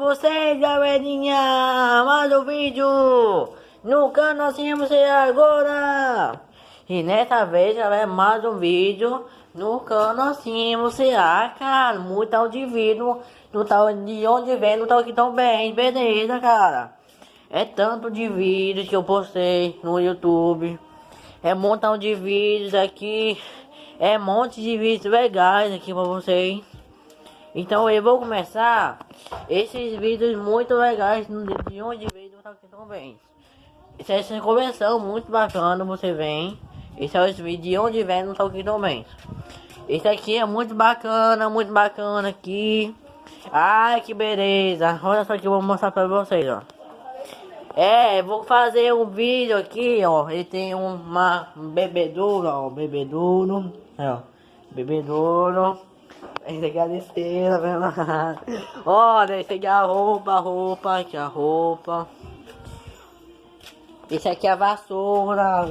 vocês, galerinha, mais um vídeo no canal Assim Você Agora. E nessa vez, galera, mais um vídeo no canal Assim Você cara, muito tal de vídeo, no tal de onde vem, no tal que tão bem, beleza, cara. É tanto de vídeos que eu postei no YouTube, é um montão de vídeos aqui, é um monte de vídeos legais aqui pra vocês. Então eu vou começar esses vídeos muito legais de onde veio do Talk também. Essa conversão muito bacana, você vem. Esse é os vídeos de onde vem no Talk também. Esse aqui é muito bacana aqui. Ai, que beleza. Olha só que eu vou mostrar pra vocês, ó. Vou fazer um vídeo aqui, ó. Ele tem um bebedouro, ó. Bebedouro. Ó. Bebedouro. Esse aqui é a esteira, vendo? Olha, esse aqui é a roupa, aqui é a roupa. Esse aqui é a vassoura,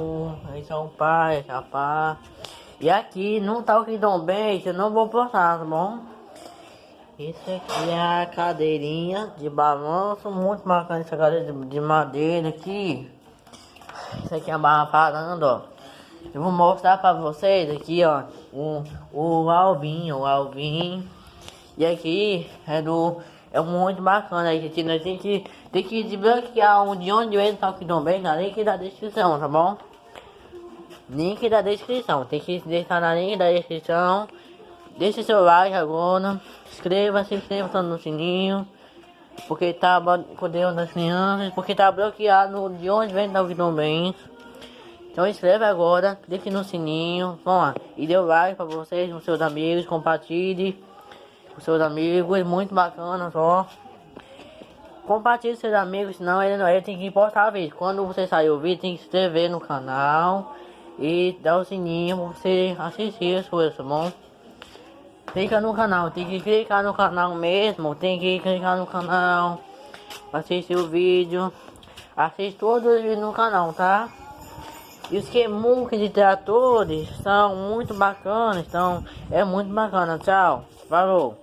esse é um pá, esse é a pá. E aqui não tá o que tão bem, eu não vou postar, tá bom? Esse aqui é a cadeirinha de balanço, muito bacana essa cadeira de madeira aqui. Esse aqui é a barra parando, ó. Eu vou mostrar pra vocês aqui, ó, o Alvin. E aqui é muito bacana, gente. Nós tem que desbloquear de onde vem o Talk também na link da descrição, tá bom? Link da descrição, tem que deixar na link da descrição. Deixe seu like agora, inscreva-se no sininho. Porque tá com Deus das crianças, porque tá bloqueado de onde vem o Talk também. Então inscreva agora, clique no sininho, vamos lá, e dê o like para vocês, com seus amigos, compartilhe com seus amigos, muito bacana só. Compartilhe com seus amigos, senão ele tem que postar vídeo. Quando você sair o vídeo, tem que se inscrever no canal e dar o sininho para você assistir as coisas, tá bom? Clica no canal, tem que clicar no canal mesmo, tem que clicar no canal, assistir o vídeo, assiste todos os vídeos no canal, tá? E os Kemuks de tratores são muito bacanas, então é muito bacana. Tchau, falou.